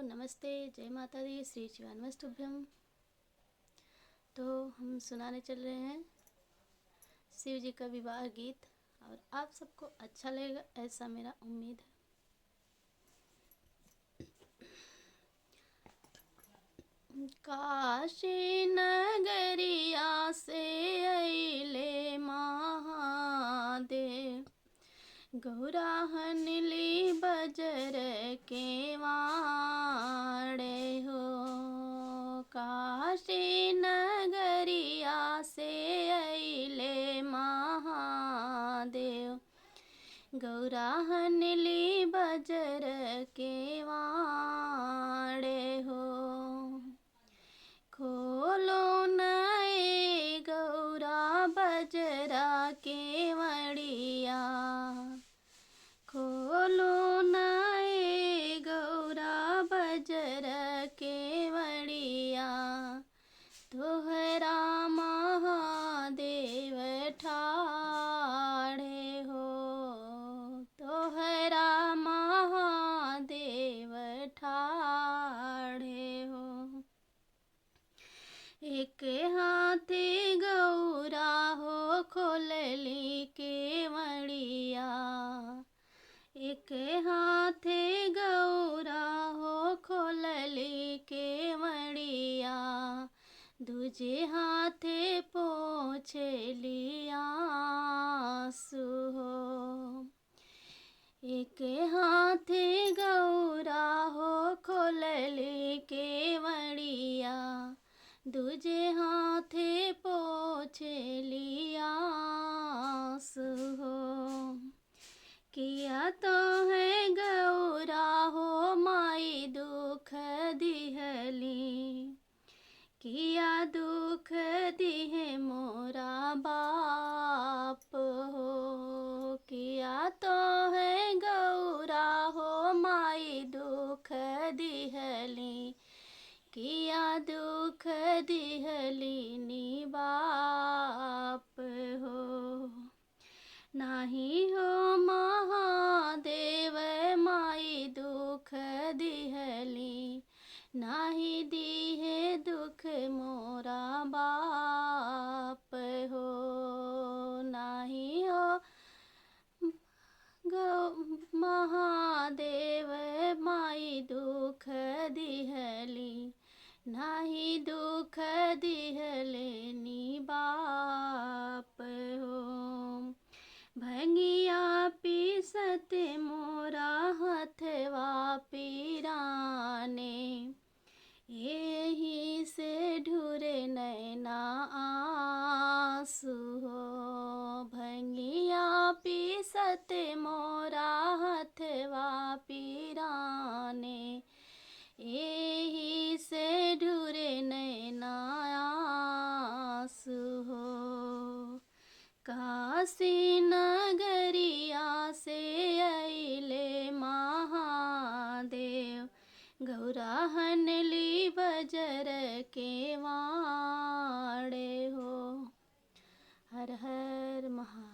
नमस्ते, जय माता दी, श्री शिवानमस्तुभ्यम। तो हम सुनाने चल रहे हैं शिव जी का विवाह गीत और आप सबको अच्छा लगेगा ऐसा मेरा उम्मीद है। काशी नगरिया से अइले महादेव, गौरा हनली बजर के वाड़े हो। काशी नगरिया से अइले महादेव, गौरा हनली बजर के वाड़े हो। खोलो नए गौरा बजरा के वड़िया, खोलो नए गौरा बजर के वड़िया, तोहरा महादेव ठाड़े हो। तोहरा महादेव ठाड़े हो। एक हाथे गौरा हो खोलली के वड़िया, एक हाथे गौरा हो खोलली के वड़िया, दूजे हाथे पोंछली आंसू हो। एक हाथे गौरा हो खोलली के वड़िया, दूजे हाथे पोंछली आंसू हो। किया तो है गौरा हो माई दुख दिहली, किया दुख दिहे मोरा बाप हो। किया तो है गौरा हो माई दुख दिहली, किया दुख दिहली नी बाप हो। नाही हो महादेव माई दुख दिहली, नाही दिहे दुख मोरा बाप हो। नाही हो महादेव माई दुख दिहली, नाही दुख दिहले नी बाप हो। भंगिया पीसत मोरा हथवा पीराने, यही से ढूरे नैना आंसू हो। भंगिया पीसत मोरा हथवा पीराने, यही से ढूरे नैना आंसू हो। काशी नगरिया से अइले महादेव, गौरा हनली बजर के वाड़े हो। हर हर महादेव।